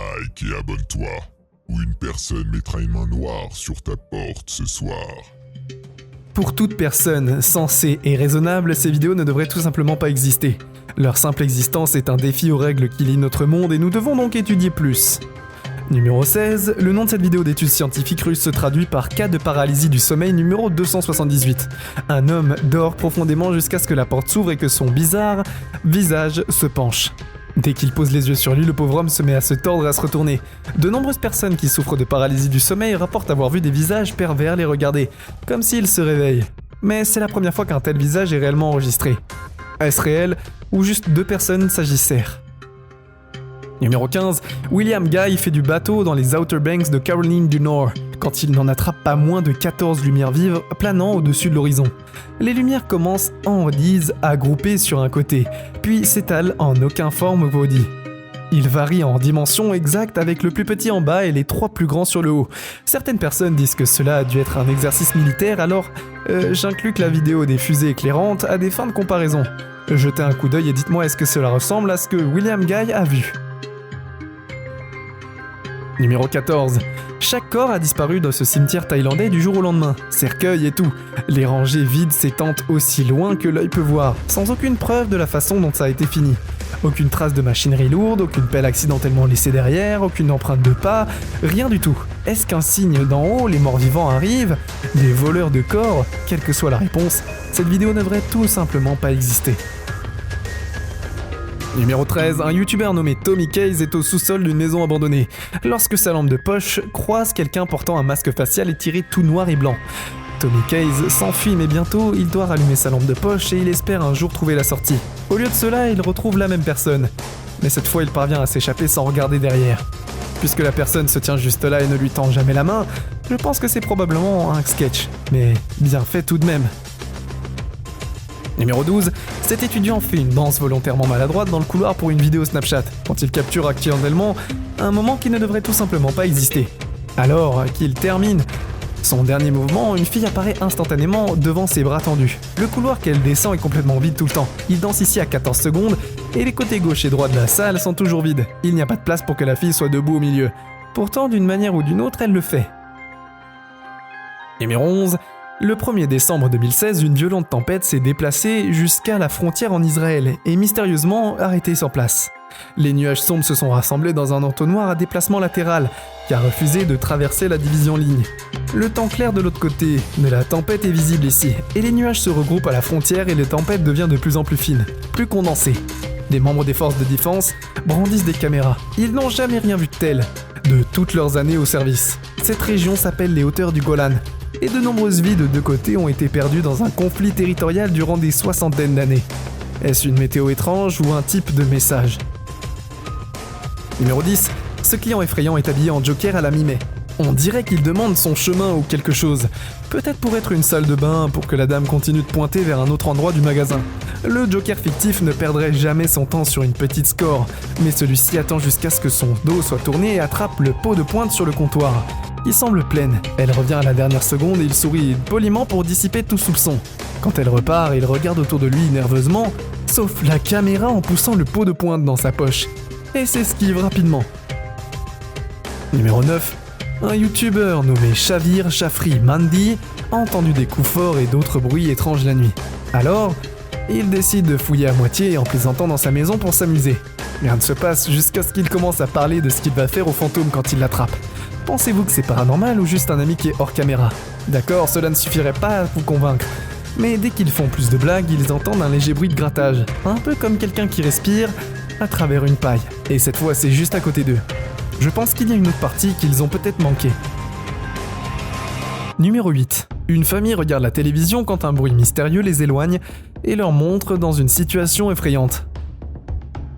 like et abonne-toi, ou une personne mettra une main noire sur ta porte ce soir. Pour toute personne sensée et raisonnable, ces vidéos ne devraient tout simplement pas exister. Leur simple existence est un défi aux règles qui lient notre monde et nous devons donc étudier plus. Numéro 16, le nom de cette vidéo d'études scientifiques russes se traduit par cas de paralysie du sommeil numéro 278. Un homme dort profondément jusqu'à ce que la porte s'ouvre et que son bizarre visage se penche. Dès qu'il pose les yeux sur lui, le pauvre homme se met à se tordre et à se retourner. De nombreuses personnes qui souffrent de paralysie du sommeil rapportent avoir vu des visages pervers les regarder, comme s'ils se réveillent. Mais c'est la première fois qu'un tel visage est réellement enregistré. Est-ce réel ou juste deux personnes s'agissèrent ? Numéro 15, William Guy fait du bateau dans les Outer Banks de Caroline du Nord, quand il n'en attrape pas moins de 14 lumières vives planant au-dessus de l'horizon. Les lumières commencent en disent à grouper sur un côté, puis s'étalent en aucune forme body. Ils varient en dimension exacte avec le plus petit en bas et les trois plus grands sur le haut. Certaines personnes disent que cela a dû être un exercice militaire, alors j'inclus que la vidéo des fusées éclairantes à des fins de comparaison. Jetez un coup d'œil et dites-moi est-ce que cela ressemble à ce que William Guy a vu. Numéro 14. Chaque corps a disparu dans ce cimetière thaïlandais du jour au lendemain. Cercueil et tout. Les rangées vides s'étendent aussi loin que l'œil peut voir, sans aucune preuve de la façon dont ça a été fini. Aucune trace de machinerie lourde, aucune pelle accidentellement laissée derrière, aucune empreinte de pas, rien du tout. Est-ce qu'un signe d'en haut, les morts vivants arrivent ? Des voleurs de corps ? Quelle que soit la réponse, cette vidéo ne devrait tout simplement pas exister. Numéro 13, un youtubeur nommé Tommy Case est au sous-sol d'une maison abandonnée, lorsque sa lampe de poche croise quelqu'un portant un masque facial étiré tout noir et blanc. Tommy Case s'enfuit mais bientôt il doit rallumer sa lampe de poche et il espère un jour trouver la sortie. Au lieu de cela, il retrouve la même personne, mais cette fois il parvient à s'échapper sans regarder derrière. Puisque la personne se tient juste là et ne lui tend jamais la main, je pense que c'est probablement un sketch, mais bien fait tout de même. Numéro 12, cet étudiant fait une danse volontairement maladroite dans le couloir pour une vidéo Snapchat, quand il capture accidentellement un moment qui ne devrait tout simplement pas exister. Alors qu'il termine son dernier mouvement, une fille apparaît instantanément devant ses bras tendus. Le couloir qu'elle descend est complètement vide tout le temps. Il danse ici à 14 secondes et les côtés gauche et droit de la salle sont toujours vides. Il n'y a pas de place pour que la fille soit debout au milieu. Pourtant, d'une manière ou d'une autre, elle le fait. Numéro 11. Le 1er décembre 2016, une violente tempête s'est déplacée jusqu'à la frontière en Israël et mystérieusement arrêtée sur place. Les nuages sombres se sont rassemblés dans un entonnoir à déplacement latéral qui a refusé de traverser la division ligne. Le temps clair de l'autre côté de la tempête est visible ici et les nuages se regroupent à la frontière et la tempête devient de plus en plus fine, plus condensée. Des membres des forces de défense brandissent des caméras. Ils n'ont jamais rien vu de tel de toutes leurs années au service. Cette région s'appelle les hauteurs du Golan. Et de nombreuses vies de deux côtés ont été perdues dans un conflit territorial durant des soixantaines d'années. Est-ce une météo étrange ou un type de message ? Numéro 10. Ce client effrayant est habillé en Joker à la mi-mai. On dirait qu'il demande son chemin ou quelque chose. Peut-être pour être une salle de bain, pour que la dame continue de pointer vers un autre endroit du magasin. Le Joker fictif ne perdrait jamais son temps sur une petite score, mais celui-ci attend jusqu'à ce que son dos soit tourné et attrape le pot de pointe sur le comptoir. Il semble pleine, elle revient à la dernière seconde et il sourit poliment pour dissiper tout soupçon. Quand elle repart, il regarde autour de lui nerveusement, sauf la caméra en poussant le pot de pointe dans sa poche, et s'esquive rapidement. Numéro 9. Un youtubeur nommé Shavir Shafri Mandi a entendu des coups forts et d'autres bruits étranges la nuit. Alors, il décide de fouiller à moitié en plaisantant dans sa maison pour s'amuser. Rien ne se passe jusqu'à ce qu'il commence à parler de ce qu'il va faire au fantôme quand il l'attrape. Pensez-vous que c'est paranormal ou juste un ami qui est hors caméra ? D'accord, cela ne suffirait pas à vous convaincre. Mais dès qu'ils font plus de blagues, ils entendent un léger bruit de grattage. Un peu comme quelqu'un qui respire à travers une paille. Et cette fois, c'est juste à côté d'eux. Je pense qu'il y a une autre partie qu'ils ont peut-être manqué. Numéro 8. Une famille regarde la télévision quand un bruit mystérieux les éloigne et leur montre dans une situation effrayante.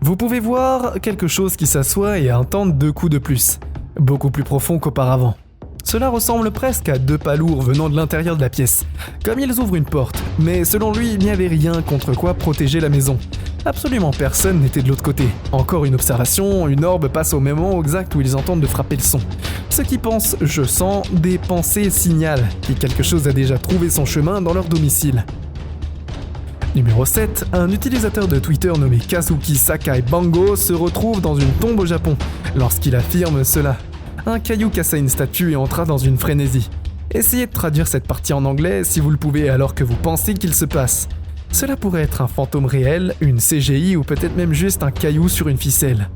Vous pouvez voir quelque chose qui s'assoit et intente 2 coups de plus. Beaucoup plus profond qu'auparavant. Cela ressemble presque à 2 pas lourds venant de l'intérieur de la pièce, comme ils ouvrent une porte, mais selon lui, il n'y avait rien contre quoi protéger la maison. Absolument personne n'était de l'autre côté. Encore une observation, une orbe passe au moment exact où ils entendent de frapper le son. Ceux qui pensent « je sens » des pensées signalent que quelque chose a déjà trouvé son chemin dans leur domicile. Numéro 7, un utilisateur de Twitter nommé Kazuki Sakai Bango se retrouve dans une tombe au Japon lorsqu'il affirme cela. Un caillou cassa une statue et entra dans une frénésie. Essayez de traduire cette partie en anglais si vous le pouvez alors que vous pensez qu'il se passe. Cela pourrait être un fantôme réel, une CGI ou peut-être même juste un caillou sur une ficelle.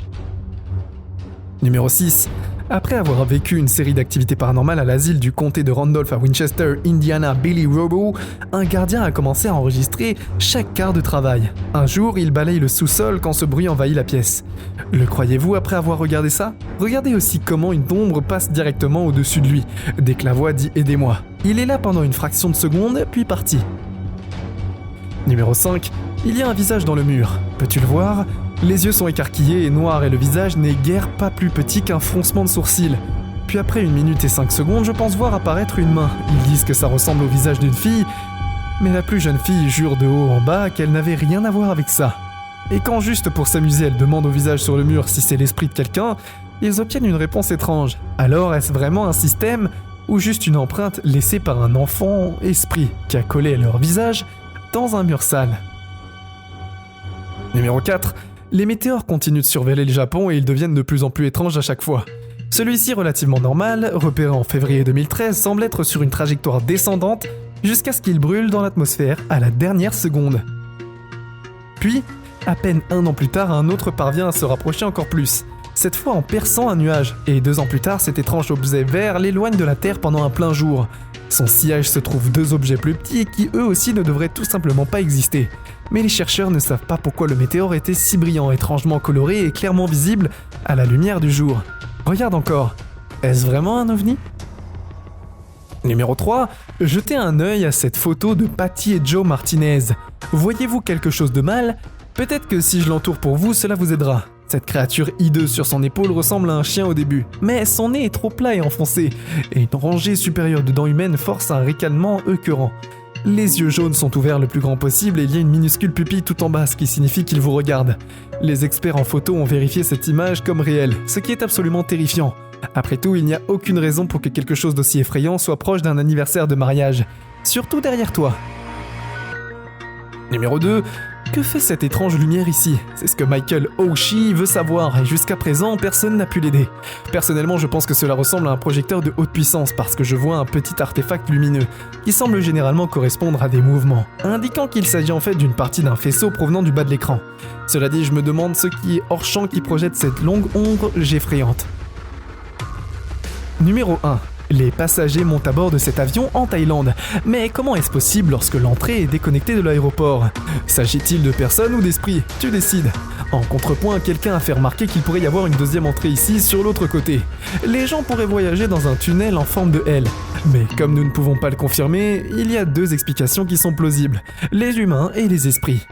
Numéro 6. Après avoir vécu une série d'activités paranormales à l'asile du comté de Randolph à Winchester, Indiana, Billy Robo, un gardien a commencé à enregistrer chaque quart de travail. Un jour, il balaye le sous-sol quand ce bruit envahit la pièce. Le croyez-vous après avoir regardé ça? Regardez aussi comment une ombre passe directement au-dessus de lui, dès que la voix dit « Aidez-moi ». Il est là pendant une fraction de seconde, puis parti. Numéro 5. Il y a un visage dans le mur. Peux-tu le voir? Les yeux sont écarquillés et noirs et le visage n'est guère pas plus petit qu'un froncement de sourcils. Puis après 1 minute et 5 secondes, je pense voir apparaître une main. Ils disent que ça ressemble au visage d'une fille, mais la plus jeune fille jure de haut en bas qu'elle n'avait rien à voir avec ça. Et quand juste pour s'amuser, elle demande au visage sur le mur si c'est l'esprit de quelqu'un, ils obtiennent une réponse étrange. Alors est-ce vraiment un système ou juste une empreinte laissée par un enfant esprit qui a collé leur visage dans un mur sale? Numéro 4. Les météores continuent de surveiller le Japon et ils deviennent de plus en plus étranges à chaque fois. Celui-ci, relativement normal, repéré en février 2013, semble être sur une trajectoire descendante jusqu'à ce qu'il brûle dans l'atmosphère à la dernière seconde. Puis, à peine 1 an plus tard, un autre parvient à se rapprocher encore plus, cette fois en perçant un nuage, et 2 ans plus tard, cet étrange objet vert l'éloigne de la Terre pendant un plein jour. Son sillage se trouve 2 objets plus petits qui eux aussi ne devraient tout simplement pas exister. Mais les chercheurs ne savent pas pourquoi le météore était si brillant, étrangement coloré et clairement visible à la lumière du jour. Regarde encore, est-ce vraiment un ovni? Numéro 3, jetez un œil à cette photo de Patty et Joe Martinez. Voyez-vous quelque chose de mal? Peut-être que si je l'entoure pour vous, cela vous aidera. Cette créature hideuse sur son épaule ressemble à un chien au début, mais son nez est trop plat et enfoncé, et une rangée supérieure de dents humaines force un ricanement écœurant. Les yeux jaunes sont ouverts le plus grand possible et il y a une minuscule pupille tout en bas, ce qui signifie qu'il vous regarde. Les experts en photo ont vérifié cette image comme réelle, ce qui est absolument terrifiant. Après tout, il n'y a aucune raison pour que quelque chose d'aussi effrayant soit proche d'un anniversaire de mariage, surtout derrière toi. Numéro 2. Que fait cette étrange lumière ici? C'est ce que Michael Oshii veut savoir et jusqu'à présent, personne n'a pu l'aider. Personnellement, je pense que cela ressemble à un projecteur de haute puissance parce que je vois un petit artefact lumineux qui semble généralement correspondre à des mouvements, indiquant qu'il s'agit en fait d'une partie d'un faisceau provenant du bas de l'écran. Cela dit, je me demande ce qui est hors champ qui projette cette longue ombre effrayante. Numéro 1. Les passagers montent à bord de cet avion en Thaïlande. Mais comment est-ce possible lorsque l'entrée est déconnectée de l'aéroport? S'agit-il de personnes ou d'esprits? Tu décides. En contrepoint, quelqu'un a fait remarquer qu'il pourrait y avoir une deuxième entrée ici, sur l'autre côté. Les gens pourraient voyager dans un tunnel en forme de L. Mais comme nous ne pouvons pas le confirmer, il y a 2 explications qui sont plausibles. Les humains et les esprits.